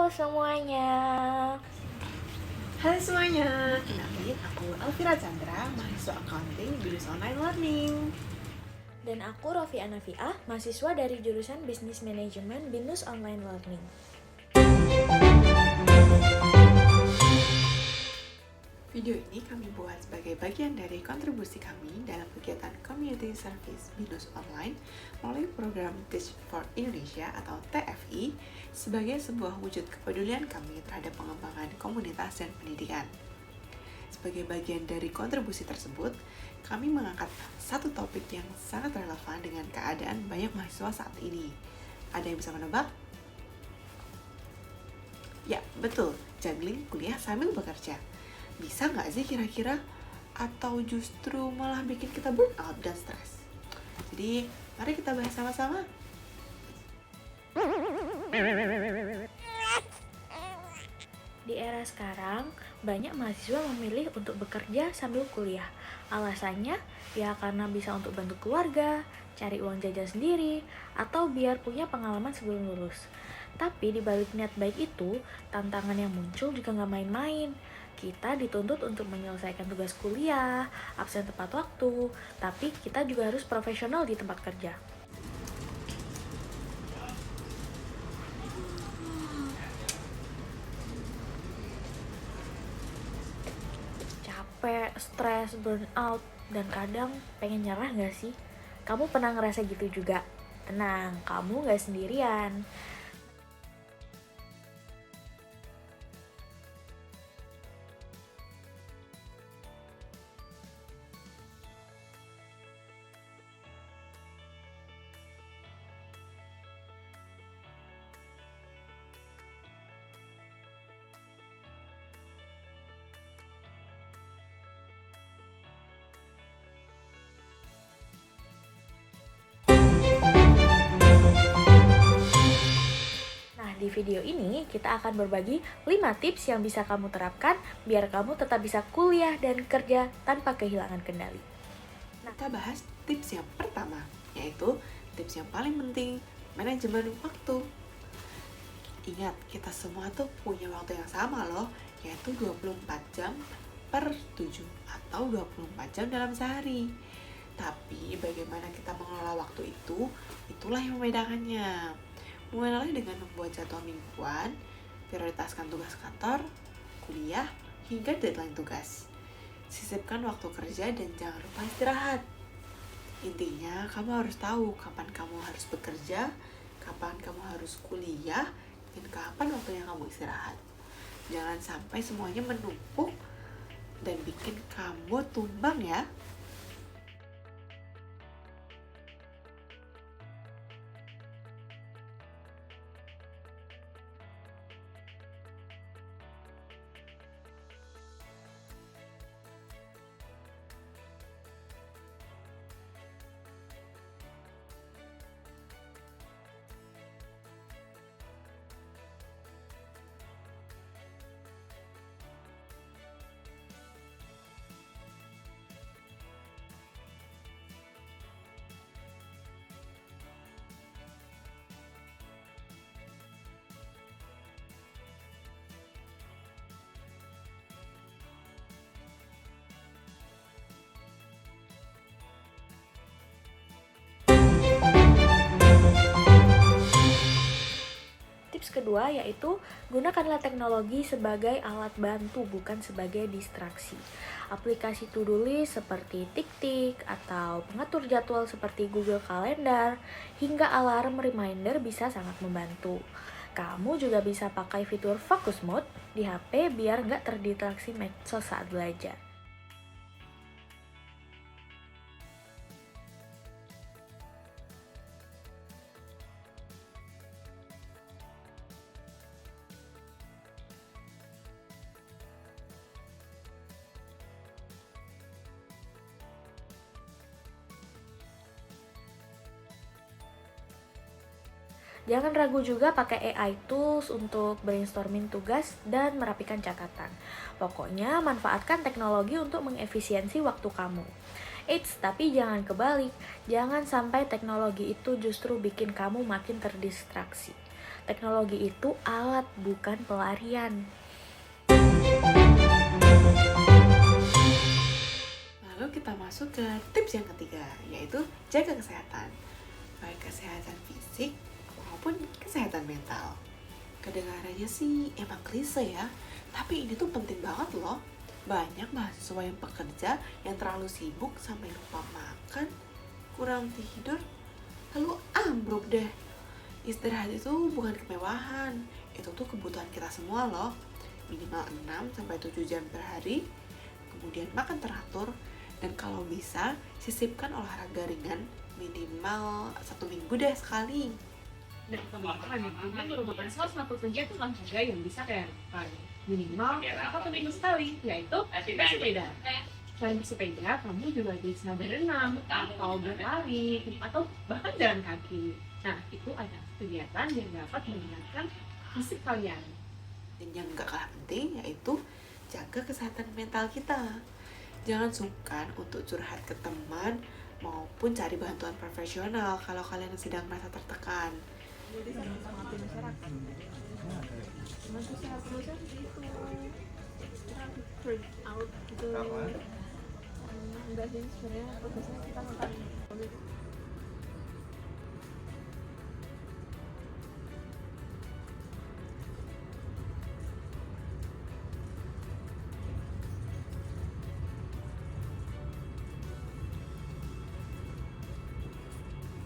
Halo semuanya. Halo semuanya, kenalin aku Elvira Chandra, mahasiswa accounting BINUS Online Learning. Dan aku Rofi Anafiah, mahasiswa dari jurusan Business Management BINUS Online Learning. Video ini kami buat sebagai bagian dari kontribusi kami dalam kegiatan Community Service BINUS Online melalui program Teach for Indonesia atau TFI sebagai sebuah wujud kepedulian kami terhadap pengembangan komunitas dan pendidikan. Sebagai bagian dari kontribusi tersebut, kami mengangkat satu topik yang sangat relevan dengan keadaan banyak mahasiswa saat ini. Ada yang bisa menebak? Ya, betul, juggling kuliah sambil bekerja. Bisa nggak sih kira-kira? Atau justru malah bikin kita burn out dan stres? Jadi, mari kita bahas sama-sama. Di era sekarang, banyak mahasiswa memilih untuk bekerja sambil kuliah. Alasannya, ya karena bisa untuk bantu keluarga, cari uang jajan sendiri, atau biar punya pengalaman sebelum lulus. Tapi di balik niat baik itu, tantangan yang muncul juga nggak main-main. Kita dituntut untuk menyelesaikan tugas kuliah, absen tepat waktu, tapi kita juga harus profesional di tempat kerja. Capek, stres, burnout, dan kadang pengen nyerah gak sih? Kamu pernah ngerasa gitu juga? Tenang, kamu gak sendirian. Di video ini kita akan berbagi 5 tips yang bisa kamu terapkan biar kamu tetap bisa kuliah dan kerja tanpa kehilangan kendali. Kita bahas tips yang pertama, yaitu tips yang paling penting, manajemen waktu. Ingat, kita semua tuh punya waktu yang sama loh, yaitu 24 jam per 7 atau 24 jam dalam sehari. Tapi bagaimana kita mengelola waktu itu, itulah yang membedakannya. Mulai dengan membuat jadwal mingguan, prioritaskan tugas kantor, kuliah, hingga deadline tugas. Sisipkan waktu kerja dan jangan lupa istirahat. Intinya, kamu harus tahu kapan kamu harus bekerja, kapan kamu harus kuliah, dan kapan waktunya kamu istirahat. Jangan sampai semuanya menumpuk dan bikin kamu tumbang ya. Tips kedua yaitu gunakanlah teknologi sebagai alat bantu bukan sebagai distraksi. Aplikasi to-do list seperti TickTick atau pengatur jadwal seperti Google Calendar hingga alarm reminder bisa sangat membantu. Kamu juga bisa pakai fitur focus mode di HP biar nggak terdistraksi medsos saat belajar. Jangan ragu juga pakai AI tools untuk brainstorming tugas dan merapikan catatan. Pokoknya manfaatkan teknologi untuk mengefisiensi waktu kamu. Eits, tapi jangan kebalik. Jangan sampai teknologi itu justru bikin kamu makin terdistraksi. Teknologi itu alat, bukan pelarian. Lalu kita masuk ke tips yang ketiga, yaitu jaga kesehatan. Baik kesehatan fisik maupun kesehatan mental. Kedengarannya sih emang klise ya, tapi ini tuh penting banget loh. Banyak mahasiswa yang pekerja yang terlalu sibuk sampai lupa makan, kurang tidur, lalu ambruk deh. Istirahat itu bukan kemewahan, itu tuh kebutuhan kita semua loh. Minimal 6-7 jam per hari, kemudian makan teratur, dan kalau bisa sisipkan olahraga ringan minimal 1 minggu deh sekali. Dan kebanyakan ini merupakan salah satu kegiatan olahraga yang bisa kayak minimal 1 minggu sekali, yaitu bersepeda. Selain bersepeda, kamu juga bisa berenang atau berlari atau bahkan jalan kaki. Nah, itu adalah kegiatan yang dapat meningkatkan fisik kalian. Dan yang gak kalah penting yaitu jaga kesehatan mental kita. Jangan sungkan untuk curhat ke teman maupun cari bantuan profesional kalau kalian sedang merasa tertekan. Enggak sih, sebenarnya prosesnya kita makan.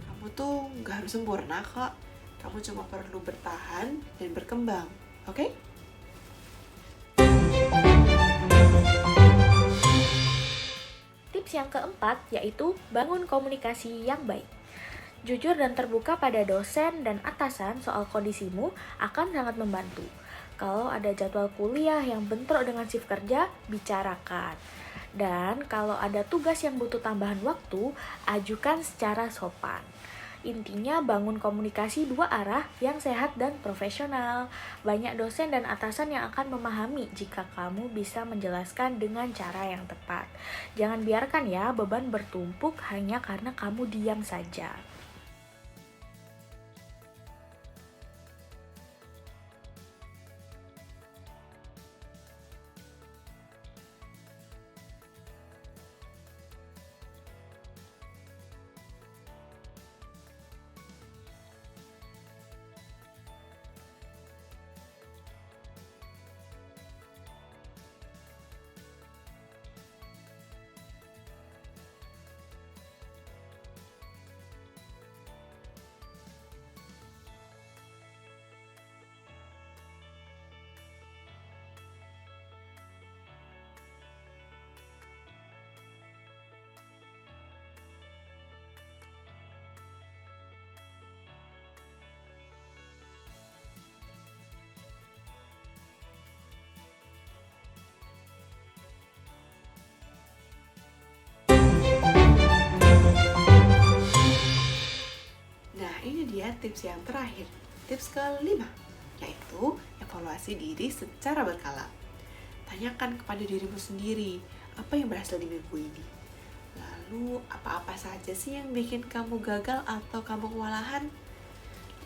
Kamu tuh gak harus sempurna kok. Kamu cuma perlu bertahan dan berkembang, oke? Tips yang keempat yaitu bangun komunikasi yang baik. Jujur dan terbuka pada dosen dan atasan soal kondisimu akan sangat membantu. Kalau ada jadwal kuliah yang bentrok dengan shift kerja, bicarakan. Dan kalau ada tugas yang butuh tambahan waktu, ajukan secara sopan. Intinya bangun komunikasi dua arah yang sehat dan profesional. Banyak dosen dan atasan yang akan memahami jika kamu bisa menjelaskan dengan cara yang tepat. Jangan biarkan ya beban bertumpuk hanya karena kamu diam saja. Nah, ini dia tips yang terakhir. Tips kelima, yaitu evaluasi diri secara berkala. Tanyakan kepada dirimu sendiri, apa yang berhasil di minggu ini? Lalu, apa-apa saja sih yang bikin kamu gagal atau kamu kewalahan?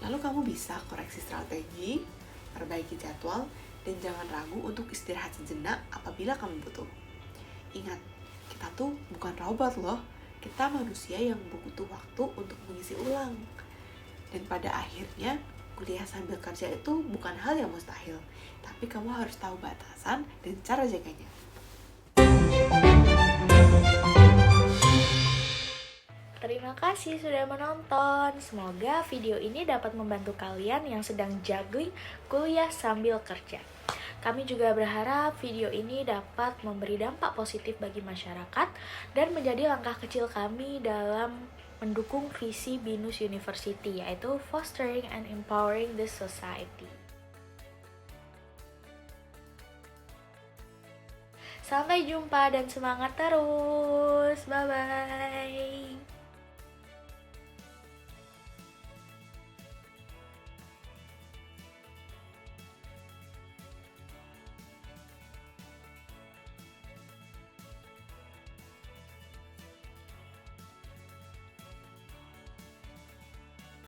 Lalu kamu bisa koreksi strategi, perbaiki jadwal, dan jangan ragu untuk istirahat sejenak apabila kamu butuh. Ingat, kita tuh bukan robot loh. Kita manusia yang butuh waktu untuk mengisi ulang. Dan pada akhirnya, kuliah sambil kerja itu bukan hal yang mustahil. Tapi kamu harus tahu batasan dan cara jaganya. Terima kasih sudah menonton. Semoga video ini dapat membantu kalian yang sedang juggling kuliah sambil kerja. Kami juga berharap video ini dapat memberi dampak positif bagi masyarakat dan menjadi langkah kecil kami dalam mendukung visi BINUS University, yaitu Fostering and Empowering the Society. Sampai jumpa dan semangat terus. Bye-bye.